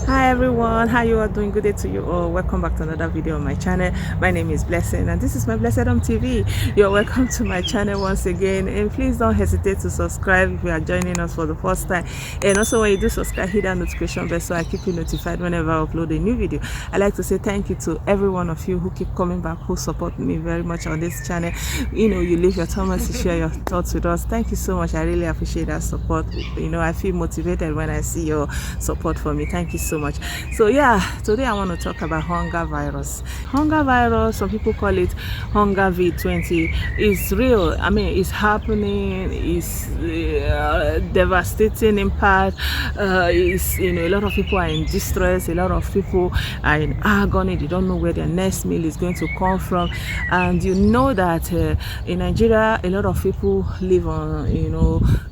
Hi everyone, how you are doing? Good day to you all. Welcome back to another video on my channel. My name is Blessing and this is my Blessedom TV. You're welcome to my channel once again, and please don't hesitate to subscribe if you are joining us for the first time. And also when you do subscribe, hit that notification bell so I keep you notified whenever I upload a new video. I like to say thank you to every one of you who keep coming back, who support me very much on this channel. You leave your comments, you share your thoughts with us. Thank you so much. I really appreciate that support. I feel motivated when I see your support for me. Thank you so much. So yeah, today I want to talk about hunger virus. Hunger virus, some people call it Hungervid-20. It's real. I mean, it's happening. It's devastating impact. It's a lot of people are in distress. A lot of people are in agony. They don't know where their next meal is going to come from. And you know that in Nigeria, a lot of people live on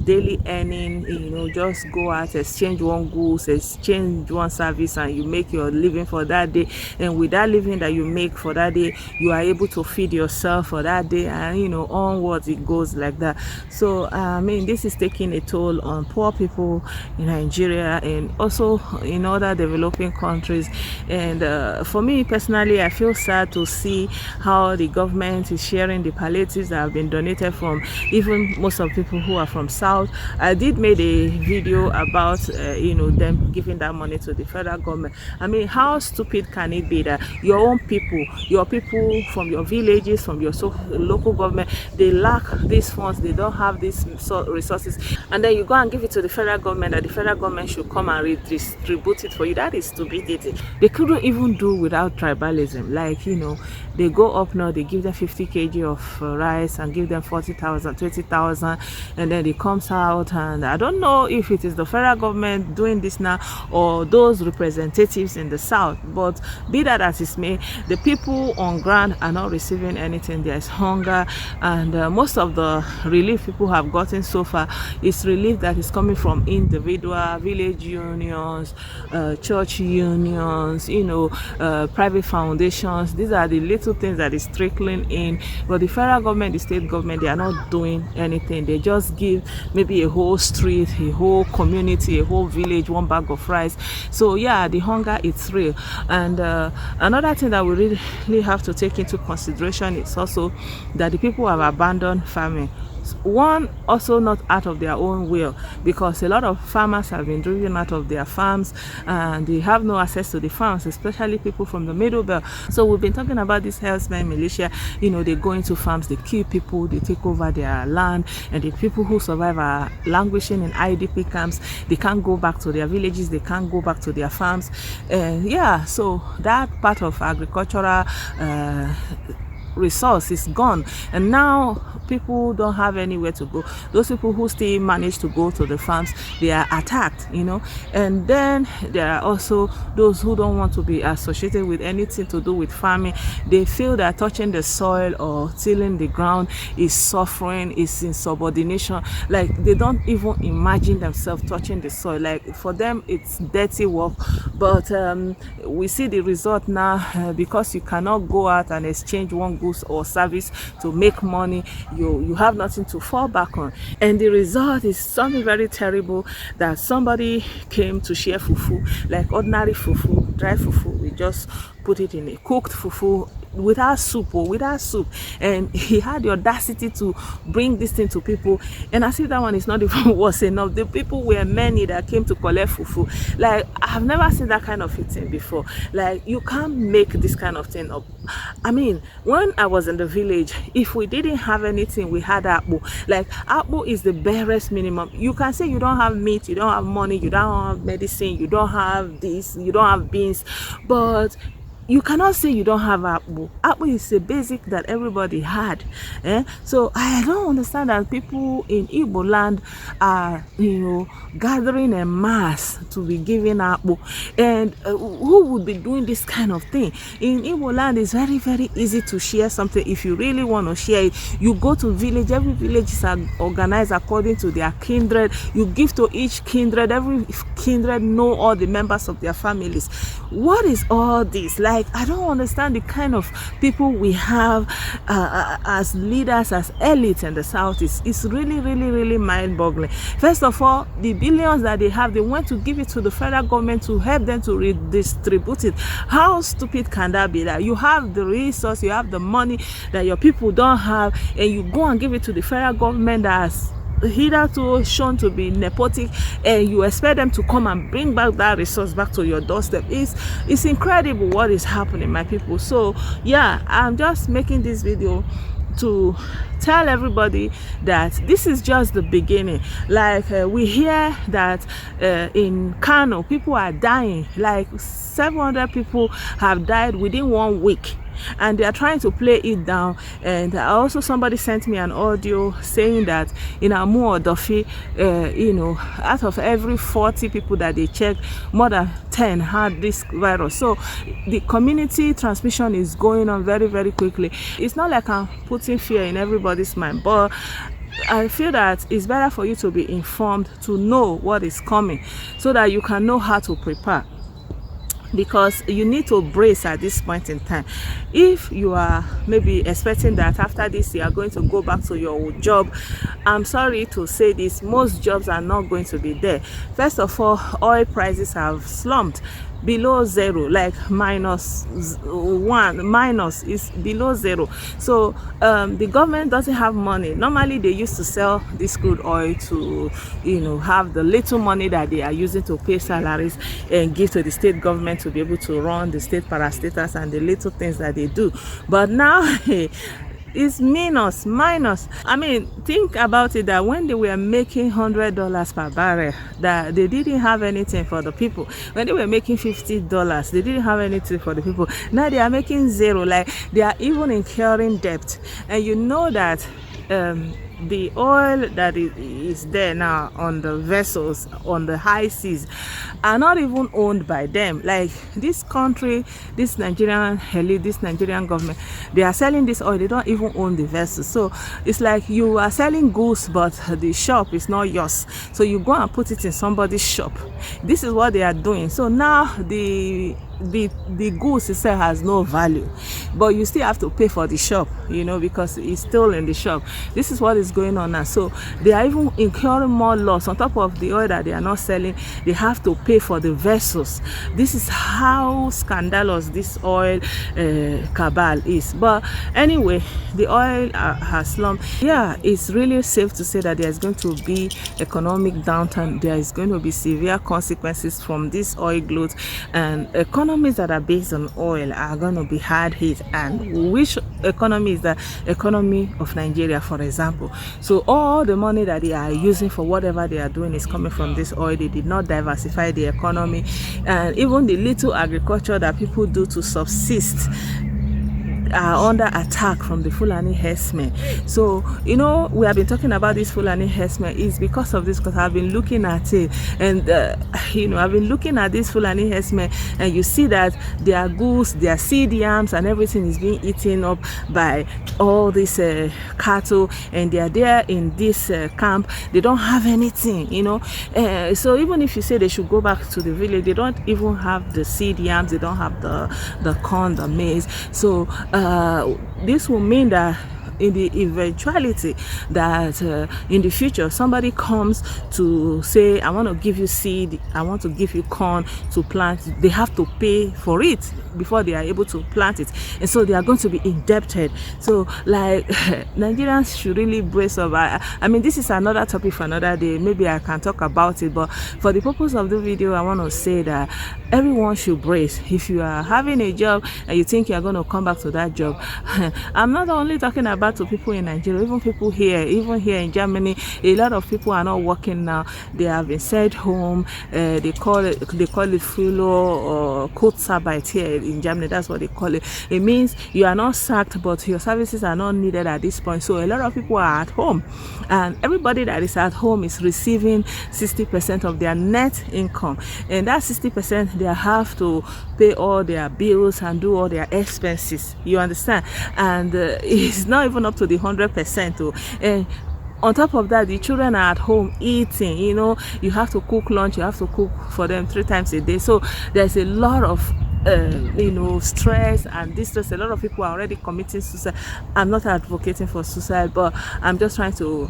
daily earning. Just go out, exchange one goods, exchange one service, and you make your living for that day. And with that living that you make for that day, you are able to feed yourself for that day, and onwards it goes like that. So I mean, this is taking a toll on poor people in Nigeria and also in other developing countries. And for me personally, I feel sad to see how the government is sharing the palliatives that have been donated from even most of people who are from South. I did make a video about them giving that money to the federal government. I mean, how stupid can it be that your own people, your people from your villages, from your local government, they lack these funds, they don't have these resources, and then you go and give it to the federal government, that the federal government should come and redistribute it for you? That is stupidity. They couldn't even do without tribalism. Like, they go up now, they give them 50 kg of rice and give them 40,000, 20,000, and then it comes out, and I don't know if it is the federal government doing this now or those representatives in the South, but be that as it may, the people on ground are not receiving anything. There is hunger, and most of the relief people have gotten so far is relief that is coming from individual village unions, church unions, private foundations. These are the little things that is trickling in, but the federal government, the state government, they are not doing anything. They just give maybe a whole street, a whole community, a whole village one bag of rice. So yeah, the hunger, it's real. And another thing that we really have to take into consideration is also that the people have abandoned farming. One, also not out of their own will, because a lot of farmers have been driven out of their farms and they have no access to the farms, especially people from the middle belt. So we've been talking about this herdsmen militia. They go into farms, they kill people, they take over their land, and the people who survive are languishing in IDP camps. They can't go back to their villages, they can't go back to their farms. Yeah, so that part of agricultural resource is gone, and now people don't have anywhere to go. Those people who still manage to go to the farms, they are attacked, and then there are also those who don't want to be associated with anything to do with farming. They feel that touching the soil or tilling the ground is suffering, is insubordination. Like, they don't even imagine themselves touching the soil. Like, for them it's dirty work. But we see the result now, because you cannot go out and exchange one goods or service to make money. You have nothing to fall back on, and the result is something very terrible, that somebody came to share fufu, like ordinary fufu, dry fufu. We just put it in a cooked fufu without soup, and he had the audacity to bring this thing to people, and as if that one is not even worse enough, the people were many that came to collect fufu. Like, I've never seen that kind of thing before. Like, you can't make this kind of thing up. I mean, when I was in the village, if we didn't have anything, we had akpu. Like, akpu is the barest minimum. You can say you don't have meat, you don't have money, you don't have medicine, you don't have this, you don't have beans, but you cannot say you don't have akpu. Akpu is a basic that everybody had. So I don't understand that people in Igbo land are, gathering en mass to be giving akpu. And who would be doing this kind of thing? In Igbo land, it's very, very easy to share something. If you really want to share it, you go to village. Every village is organized according to their kindred. You give to each kindred. Every kindred know all the members of their families. What is all this? Like, Like, I don't understand the kind of people we have as leaders, as elites in the South. It's really, really, really mind-boggling. First of all, the billions that they have, they want to give it to the federal government to help them to redistribute it. How stupid can that be? That you have the resource, you have the money that your people don't have, and you go and give it to the federal government that has hitherto shown to be nepotic, and you expect them to come and bring back that resource back to your doorstep. It's incredible what is happening, my people. So yeah, I'm just making this video to tell everybody that this is just the beginning. Like we hear that in Kano people are dying, like 700 people have died within 1 week, and they are trying to play it down. And also somebody sent me an audio saying that in Amu or Dofi, out of every 40 people that they checked, more than 10 had this virus. So the community transmission is going on very, very quickly. It's not like I'm putting fear in everybody's mind, but I feel that it's better for you to be informed, to know what is coming, so that you can know how to prepare. Because you need to brace at this point in time. If you are maybe expecting that after this you are going to go back to your job, I'm sorry to say this, most jobs are not going to be there. First of all, oil prices have slumped below zero, like -1, minus is below zero. So the government doesn't have money. Normally they used to sell this crude oil to have the little money that they are using to pay salaries and give to the state government to be able to run the state parastatals and the little things that they do. But now it's minus. I mean, think about it, that when they were making $100 per barrel, that they didn't have anything for the people. When they were making $50, they didn't have anything for the people. Now they are making zero. Like, they are even incurring debt. And you know that the oil that is there now on the vessels on the high seas are not even owned by them. Like, this country, this Nigerian elite, this Nigerian government, they are selling this oil, they don't even own the vessels. So it's like you are selling goods, but the shop is not yours, so you go and put it in somebody's shop. This is what they are doing. So now the goods itself has no value, but you still have to pay for the shop, because it's still in the shop. This is what is going on now. So they are even incurring more loss on top of the oil that they are not selling. They have to pay for the vessels. This is how scandalous this oil cabal is. But anyway, the oil has slumped. Yeah, it's really safe to say that there is going to be economic downturn. There is going to be severe consequences from this oil glut, and economies that are based on oil are going to be hard hit. And which economy is the economy of Nigeria, for example? So all the money that they are using for whatever they are doing is coming from this oil. They did not diversify the economy, and even the little agriculture that people do to subsist are under attack from the Fulani herdsmen. So we have been talking about this Fulani herdsmen is because of this, because I've been looking at it, and I've been looking at this Fulani herdsmen, and you see that their goose, their seed yams and everything is being eaten up by all these cattle, and they are there in this camp. They don't have anything, so even if you say they should go back to the village, they don't even have the seed yams, they don't have the corn, the maize. So this will mean that in the eventuality that in the future somebody comes to say, I want to give you seed, I want to give you corn to plant, they have to pay for it before they are able to plant it, and so they are going to be indebted. So like Nigerians should really brace up. I mean, this is another topic for another day. Maybe I can talk about it, but for the purpose of the video, I want to say that everyone should brace. If you are having a job and you think you are going to come back to that job, I'm not only talking about to people in Nigeria, even people here, even here in Germany, a lot of people are not working now. They have been sent home. They call it Fulo or Kurzarbeit here in Germany. That's what they call it. It means you are not sacked, but your services are not needed at this point. So a lot of people are at home, and everybody that is at home is receiving 60% of their net income, and that 60% they have to pay all their bills and do all their expenses. You understand? And it's not even up to the 100%. And on top of that, the children are at home eating. You have to cook lunch, you have to cook for them 3 times a day. So there's a lot of stress and distress. A lot of people are already committing suicide. I'm not advocating for suicide, but I'm just trying to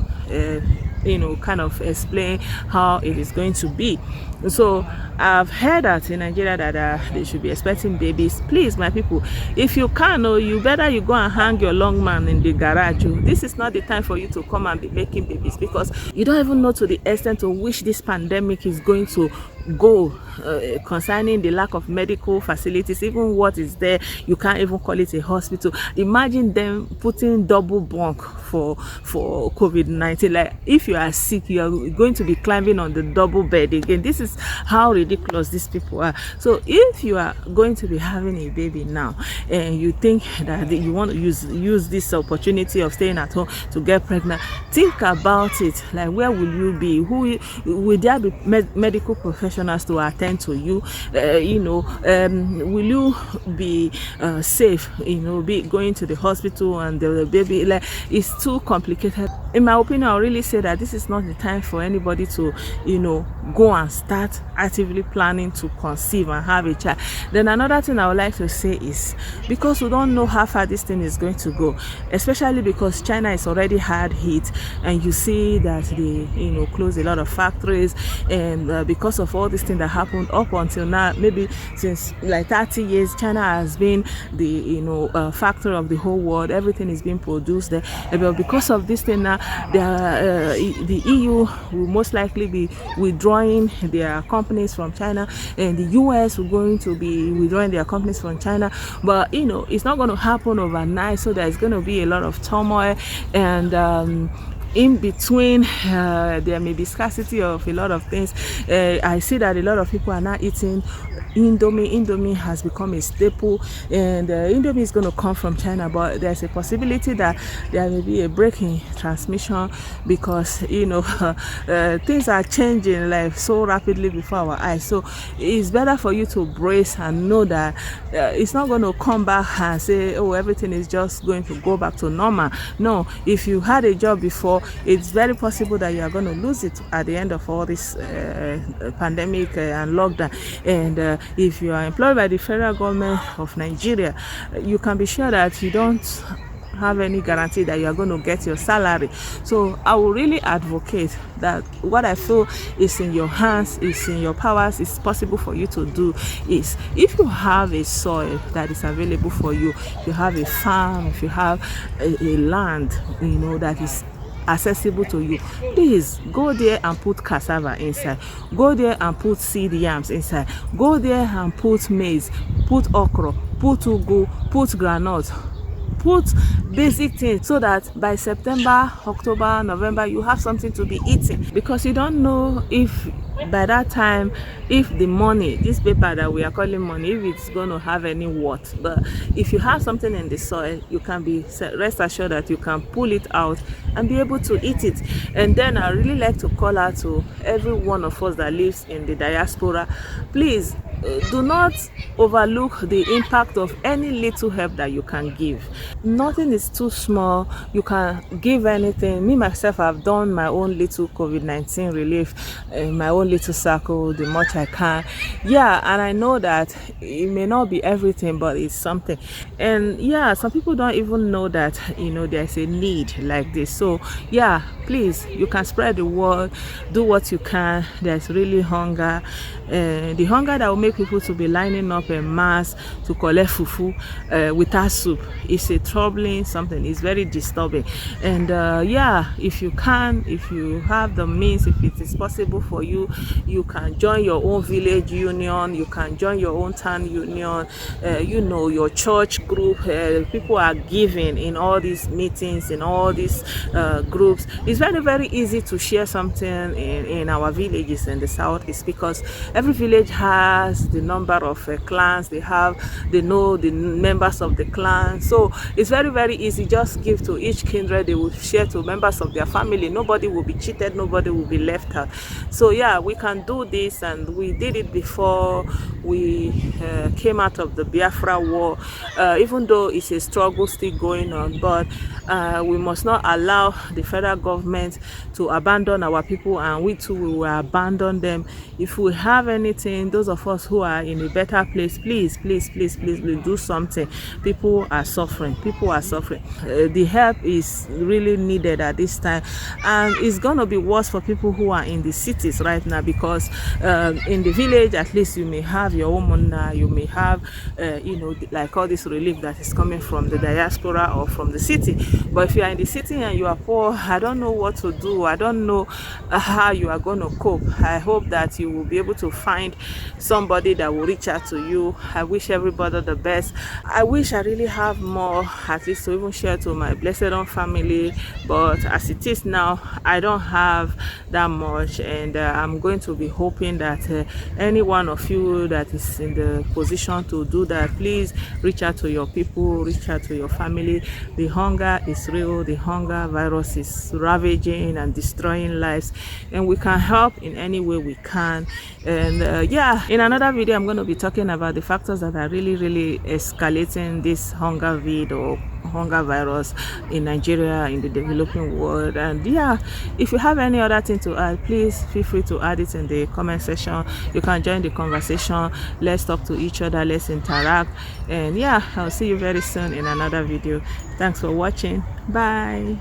kind of explain how it is going to be. So I've heard that in Nigeria that they should be expecting babies. Please, my people, if you can, you better you go and hang your long man in the garage. This is not the time for you to come and be making babies, because you don't even know to the extent to which this pandemic is going to go concerning the lack of medical facilities. Even what is there, you can't even call it a hospital. Imagine them putting double bunk for COVID-19. Like, if you are sick, you are going to be climbing on the double bed again. This is how ridiculous these people are. So if you are going to be having a baby now and you think that you want to use this opportunity of staying at home to get pregnant, think about it. Like, where will you be? Who will there be medical professionals to attend to you? Will you be safe? Be going to the hospital and the baby, like, it's too complicated. In my opinion, I really say that this is not the time for anybody to go and start actively planning to conceive and have a child. Then another thing I would like to say is, because we don't know how far this thing is going to go, especially because China is already hard hit, and you see that they close a lot of factories, and because of all this thing that happened up until now, maybe since like 30 years, China has been the factory of the whole world. Everything is being produced there. But because of this thing now, the EU will most likely be withdrawing their companies from China, and the US will going to be withdrawing their companies from China. But it's not going to happen overnight, so there's going to be a lot of turmoil, and in between there may be scarcity of a lot of things. I see that a lot of people are now eating Indomie has become a staple, and Indomie is going to come from China, but there's a possibility that there may be a break in transmission, because things are changing like so rapidly before our eyes. So it's better for you to brace and know that it's not going to come back and say, oh, everything is just going to go back to normal. No, if you had a job before, it's very possible that you are going to lose it at the end of all this pandemic and lockdown. And if you are employed by the federal government of Nigeria, you can be sure that you don't have any guarantee that you are going to get your salary. So I will really advocate that what I feel is in your hands, is in your powers, is possible for you to do, is if you have a soil that is available for you, if you have a farm, if you have a land that is accessible to you, please go there and put cassava inside, go there and put seed yams inside, go there and put maize, put okra, put ugu, put groundnut, put basic things, so that by September, October, November, you have something to be eating, because you don't know if by that time, if the money, this paper that we are calling money, if it's going to have any worth. But if you have something in the soil, you can be rest assured that you can pull it out and be able to eat it. And then I really like to call out to every one of us that lives in the diaspora, please do not overlook the impact of any little help that you can give. Nothing is too small. You can give anything. Me myself, I've done my own little COVID-19 relief in my own little circle, the much I can. Yeah, and I know that it may not be everything, but it's something. And yeah, some people don't even know that there's a need like this. So yeah, please, you can spread the word, do what you can. There's really hunger, the hunger that will make people to be lining up en mass to collect fufu without soup. It's a troubling something. It's very disturbing. And yeah, if you can, if you have the means, if it is possible for you, you can join your own village union, you can join your own town union, your church group. People are giving in all these meetings, in all these groups. It's very, very easy to share something in our villages in the south. It's because every village has the number of clans. They know the members of the clan. So it's very, very easy. Just give to each kindred. They will share to members of their family. Nobody will be cheated. Nobody will be left out. So yeah, we can do this, and we did it before we came out of the Biafra war, even though it's a struggle still going on. But we must not allow the federal government to abandon our people, and we too will abandon them. If we have anything, those of us who are in a better place, please do something. People are suffering. The help is really needed at this time, and it's gonna be worse for people who are in the cities right now, because in the village at least you may have your own money, you may have like all this relief that is coming from the diaspora or from the city. But if you are in the city and you are poor, I don't know what to do. I don't know how you are going to cope. I hope that you will be able to find somebody that will reach out to you. I wish everybody the best. I wish I really have more, at least to even share to my Blessedom family, but as it is now, I don't have that much, and I'm going to be hoping that any one of you that is in the position to do that, please reach out to your people, reach out to your family. The hunger is real. The hunger virus is ravaging and destroying lives, and we can help in any way we can. And yeah, in another video I'm going to be talking about the factors that are really escalating this Hungervid or hunger virus in Nigeria, in the developing world. And yeah, if you have any other thing to add, please feel free to add it in the comment section. You can join the conversation. Let's talk to each other, let's interact. And yeah, I'll see you very soon in another video. Thanks for watching. Bye.